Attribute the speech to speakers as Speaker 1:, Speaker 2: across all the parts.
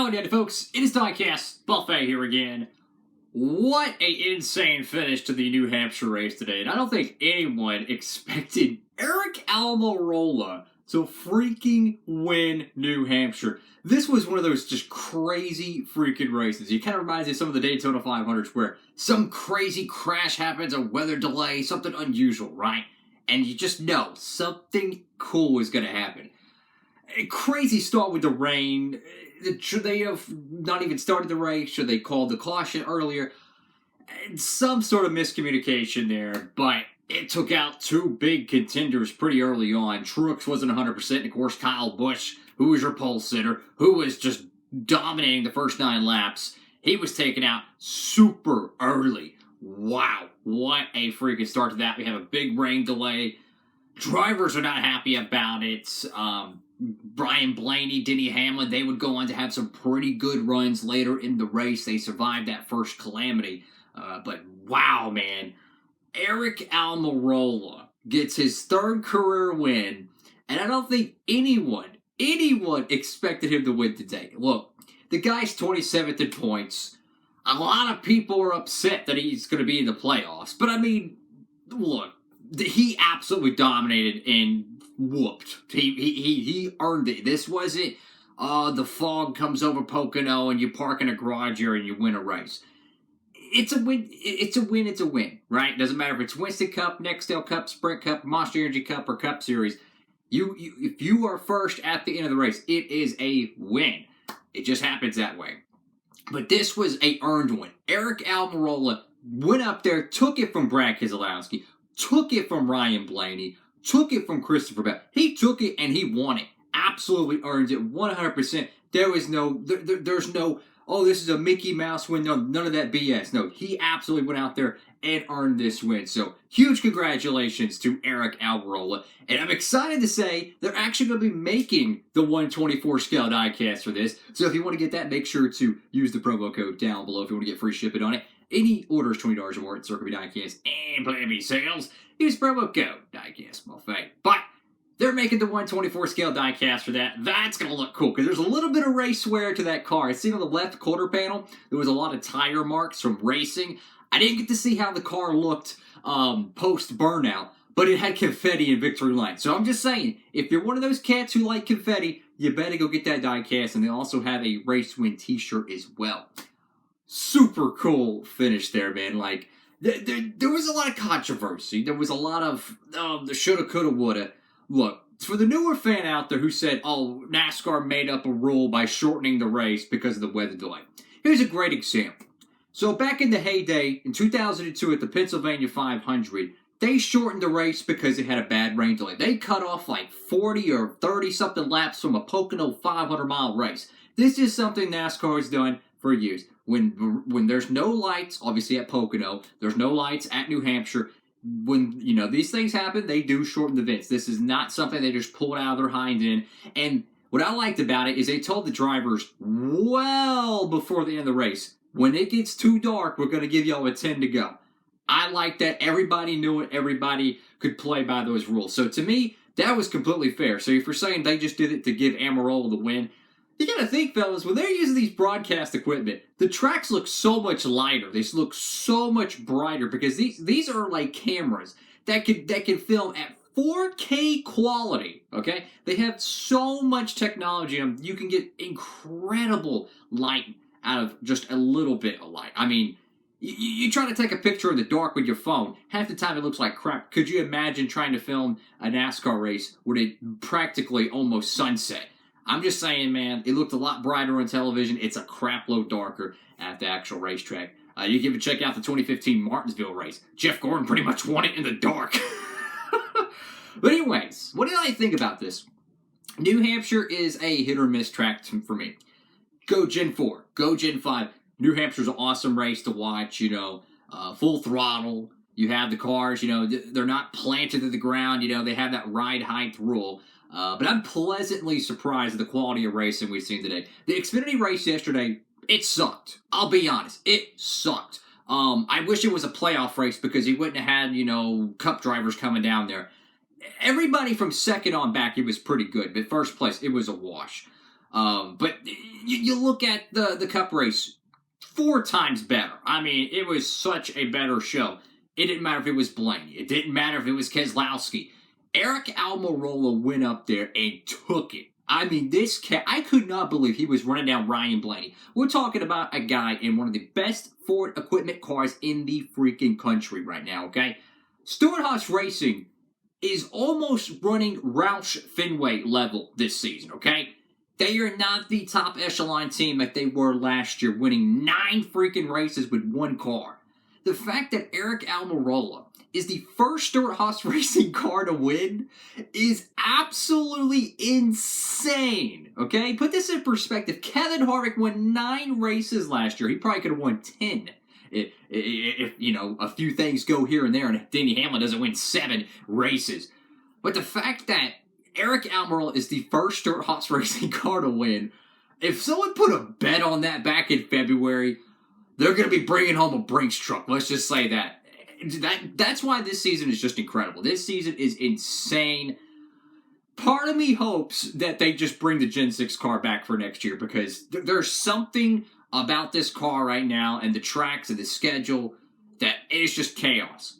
Speaker 1: Howdy, folks. It is Diecastbuffet here again. What a insane finish to the New Hampshire race today. And I don't think anyone expected Eric Almirola to freaking win New Hampshire. This was one of those just crazy freaking races. It kind of reminds me of some of the Daytona 500s where some crazy crash happens, a weather delay, something unusual, right? And you just know something cool is going to happen. A crazy start with the rain. Should they have not even started the race? Should they call the caution earlier? Some sort of miscommunication there, but it took out two big contenders pretty early on. Truex wasn't 100%, and of course Kyle Busch, who was your pole sitter, who was just dominating the first 9 laps. He was taken out super early. Wow, what a freaking start to that. We have a big rain delay. Drivers are not happy about it. Brian Blaney, Denny Hamlin, they would go on to have some pretty good runs later in the race. They survived that first calamity. But wow, man. Eric Almirola gets his 3rd career win. And I don't think anyone expected him to win today. Look, the guy's 27th in points. A lot of people are upset that he's going to be in the playoffs. But I mean, look, he absolutely dominated and whooped. He earned it. This wasn't the fog comes over Pocono and you park in a garage area and you win a race. It's a win. It's a win. It's a win, right? Doesn't matter if it's Winston Cup, Nextel Cup, Sprint Cup, Monster Energy Cup, or Cup Series. If you are first at the end of the race, it is a win. It just happens that way. But this was a earned win. Eric Almirola went up there, took it from Brad Keselowski, took it from Ryan Blaney, took it from Christopher Bell. He took it and he won it. Absolutely earned it 100%. There was there's no, oh, this is a Mickey Mouse win. No, none of that BS. No, he absolutely went out there and earned this win. So, huge congratulations to Eric Almirola. And I'm excited to say they're actually going to be making the 124 scale diecast for this. So, if you want to get that, make sure to use the promo code down below if you want to get free shipping on it. Any orders $20 or more at Circle B Diecast and Plan B sales, use promo code Diecastbuffet. But they're making the 124 scale diecast for that. That's going to look cool because there's a little bit of race wear to that car. I see on the left quarter panel, there was a lot of tire marks from racing. I didn't get to see how the car looked post-burnout, but it had confetti and victory line. So I'm just saying, if you're one of those cats who like confetti, you better go get that diecast. And they also have a race win t-shirt as well. Super cool finish there, man. Like, there was a lot of controversy. There was a lot of the shoulda, coulda, woulda. Look, for the newer fan out there who said, oh, NASCAR made up a rule by shortening the race because of the weather delay. Here's a great example. So back in the heyday, in 2002 at the Pennsylvania 500, they shortened the race because it had a bad rain delay. They cut off like 40 or 30-something laps from a Pocono 500-mile race. This is something NASCAR has done for years. When there's no lights, obviously at Pocono, there's no lights at New Hampshire. When, these things happen, they do shorten the events. This is not something they just pulled out of their hind end. And what I liked about it is they told the drivers well before the end of the race, when it gets too dark, we're going to give y'all a 10 to go. I like that. Everybody knew it. Everybody could play by those rules. So to me, that was completely fair. So if you're saying they just did it to give Almirola the win, you got to think, fellas, when they're using these broadcast equipment, the tracks look so much lighter. They look so much brighter because these are like cameras that can film at 4K quality, okay? They have so much technology in them. You can get incredible light out of just a little bit of light. I mean, you try to take a picture in the dark with your phone, half the time it looks like crap. Could you imagine trying to film a NASCAR race when it practically almost sunset? I'm just saying, man, it looked a lot brighter on television. It's a crap load darker at the actual racetrack. You can even check out the 2015 Martinsville race. Jeff Gordon pretty much won it in the dark. But anyways, what did I think about this? New Hampshire is a hit or miss track for me. Go Gen 4. Go Gen 5. New Hampshire's an awesome race to watch, full throttle. You have the cars, they're not planted to the ground. They have that ride height rule. But I'm pleasantly surprised at the quality of racing we've seen today. The Xfinity race yesterday, it sucked. I'll be honest. It sucked. I wish it was a playoff race because he wouldn't have had, cup drivers coming down there. Everybody from second on back, it was pretty good. But first place, it was a wash. But you look at the Cup race, 4 times better. I mean, it was such a better show. It didn't matter if it was Blaney. It didn't matter if it was Keselowski. Eric Almirola went up there and took it. I mean, this cat, I could not believe he was running down Ryan Blaney. We're talking about a guy in one of the best Ford equipment cars in the freaking country right now, okay? Stewart-Haas Racing is almost running Roush Fenway level this season, okay? They are not the top echelon team that they were last year, winning 9 freaking races with 1 car. The fact that Eric Almirola is the first Stewart-Haas Racing car to win is absolutely insane, okay? Put this in perspective. Kevin Harvick won 9 races last year. He probably could have won 10 if you know, a few things go here and there and Denny Hamlin doesn't win 7 races. But the fact that Eric Almirola is the first Stewart-Haas Racing car to win, if someone put a bet on that back in February, they're going to be bringing home a Brinks truck. Let's just say that. That's why this season is just incredible. This season is insane. Part of me hopes that they just bring the Gen 6 car back for next year because there's something about this car right now and the tracks and the schedule that is just chaos.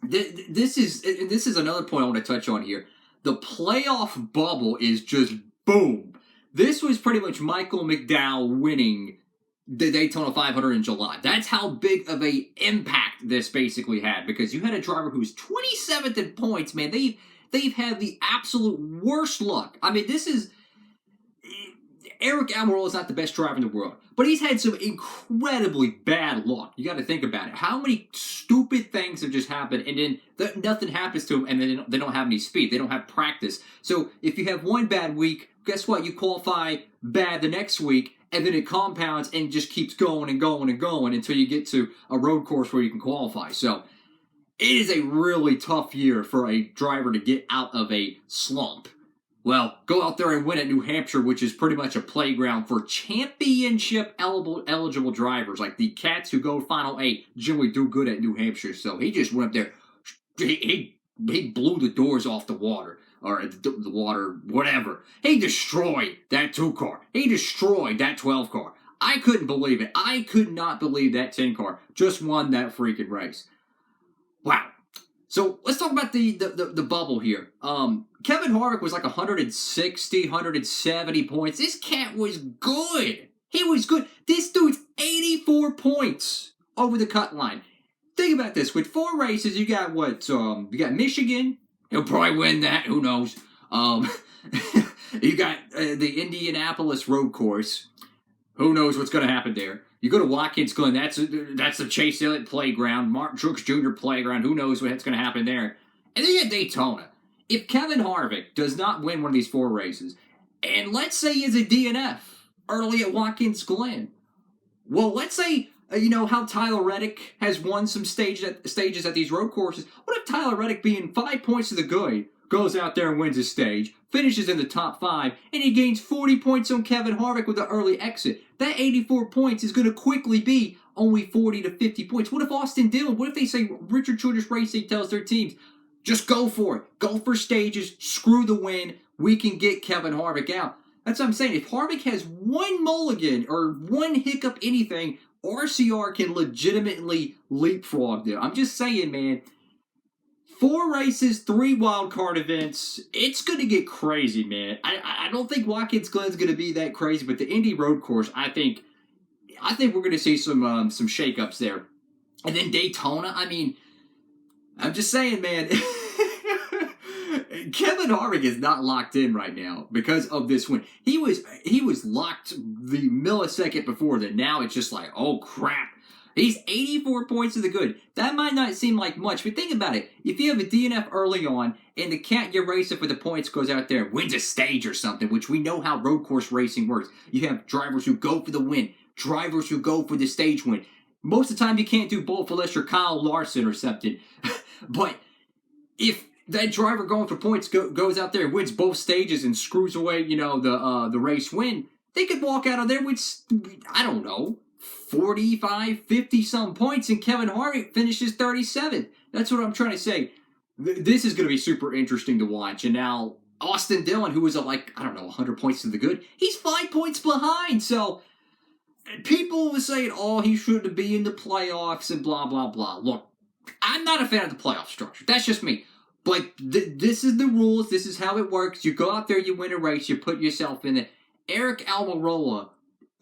Speaker 1: This is another point I want to touch on here. The playoff bubble is just boom. This was pretty much Michael McDowell winning the Daytona 500 in July. That's how big of a impact this basically had because you had a driver who's 27th in points, man. They've had the absolute worst luck. I mean, this is Eric Almirola is not the best driver in the world, but he's had some incredibly bad luck. You got to think about it. How many stupid things have just happened, and then nothing happens to them, and then they don't have any speed. They don't have practice. So if you have one bad week, guess what? You qualify bad the next week, and then it compounds and just keeps going and going and going until you get to a road course where you can qualify. So it is a really tough year for a driver to get out of a slump. Well, go out there and win at New Hampshire, which is pretty much a playground for championship eligible drivers. Like the cats who go Final 8 generally do good at New Hampshire. So he just went up there. He blew the doors off the water. Or the water, whatever. He destroyed that 2 car. He destroyed that 12 car. I couldn't believe it. I could not believe that 10 car just won that freaking race. Wow. So let's talk about the bubble here. Kevin Harvick was like 160, 170 points. This cat was good. He was good. This dude's 84 points over the cut line. Think about this. With 4 races, you got what? You got Michigan. He'll probably win that. Who knows? You got the Indianapolis road course. Who knows what's going to happen there? You go to Watkins Glen. That's the Chase Elliott playground. Martin Truex Jr. playground. Who knows what's going to happen there? And then you have Daytona. If Kevin Harvick does not win one of these 4 races, and let's say he's a DNF early at Watkins Glen, well, let's say you know how Tyler Reddick has won some stages at these road courses. What if Tyler Reddick, being 5 points to the good, goes out there and wins a stage, finishes in the top 5, and he gains 40 points on Kevin Harvick with an early exit? That 84 points is going to quickly be only 40 to 50 points. What if Austin Dillon? What if they say Richard Childress Racing tells their teams, just go for it. Go for stages. Screw the win. We can get Kevin Harvick out. That's what I'm saying. If Harvick has one mulligan or one hiccup, anything, RCR can legitimately leapfrog them. I'm just saying, man. 4 races, 3 wild card events. It's going to get crazy, man. I don't think Watkins Glen's going to be that crazy, but the Indy Road Course, I think we're going to see some shakeups there. And then Daytona, I mean, I'm just saying, man. Kevin Harvick is not locked in right now because of this win. He was locked the millisecond before that. Now it's just like, oh crap. He's 84 points to the good. That might not seem like much, but think about it. If you have a DNF early on and the cat you're racing for the points goes out there and wins a stage or something, which we know how road course racing works. You have drivers who go for the win, drivers who go for the stage win. Most of the time you can't do both unless you're Kyle Larson or something. But if that driver going for points goes out there and wins both stages and screws away, you know, the race win, they could walk out of there with, I don't know, 45, 50-some points, and Kevin Harvick finishes 37th. That's what I'm trying to say. This is going to be super interesting to watch. And now, Austin Dillon, who was at like, I don't know, 100 points to the good, he's 5 points behind. So people were saying, oh, he shouldn't be in the playoffs and blah, blah, blah. Look, I'm not a fan of the playoff structure. That's just me. But this is the rules. This is how it works. You go out there, you win a race, you put yourself in it. Eric Almirola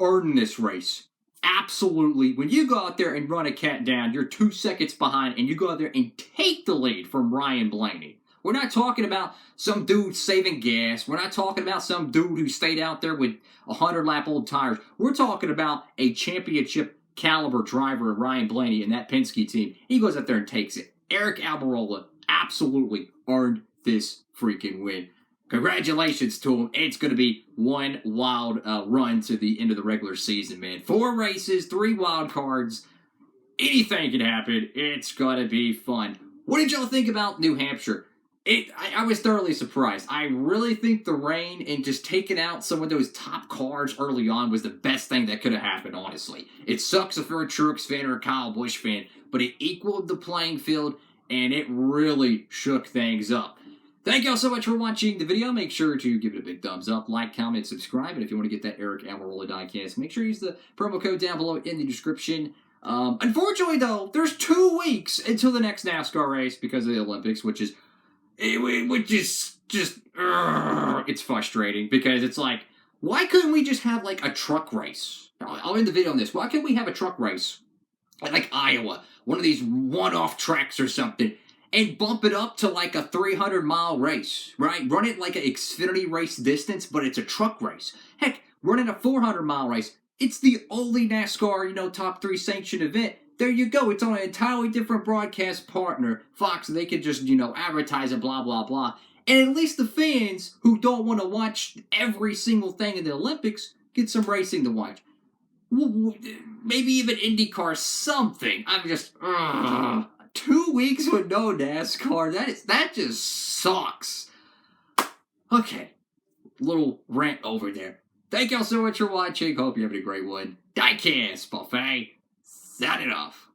Speaker 1: earned this race. Absolutely. When you go out there and run a cat down, you're 2 seconds behind, and you go out there and take the lead from Ryan Blaney. We're not talking about some dude saving gas. We're not talking about some dude who stayed out there with 100-lap-old tires. We're talking about a championship caliber driver in Ryan Blaney and that Penske team. He goes out there and takes it. Eric Almirola absolutely earned this freaking win. Congratulations to him. It's going to be one wild run to the end of the regular season, man. 4 races, 3 wild cards. Anything can happen. It's going to be fun. What did y'all think about New Hampshire? I was thoroughly surprised. I really think the rain and just taking out some of those top cars early on was the best thing that could have happened, honestly. It sucks if you're a Truex fan or a Kyle Busch fan, but it equaled the playing field, and it really shook things up. Thank y'all so much for watching the video. Make sure to give it a big thumbs up, like, comment, subscribe, and if you want to get that Eric Almirola diecast, make sure you use the promo code down below in the description. Unfortunately, though, there's 2 weeks until the next NASCAR race because of the Olympics, which is just it's frustrating because it's like, why couldn't we just have like a truck race? I'll end the video on this. Why couldn't we have a truck race at like Iowa, one of these one-off tracks or something, and bump it up to like a 300-mile race, right? Run it like an Xfinity race distance, but it's a truck race. Heck, run it a 400-mile race. It's the only NASCAR, top 3 sanctioned event. There you go. It's on an entirely different broadcast partner, Fox. They could just, advertise it, blah, blah, blah. And at least the fans who don't want to watch every single thing in the Olympics get some racing to watch. Maybe even IndyCar, something. I'm just, 2 weeks with no NASCAR. That just sucks. Okay. Little rant over there. Thank y'all so much for watching. Hope you're having a great one. Diecastbuffet. Signing off.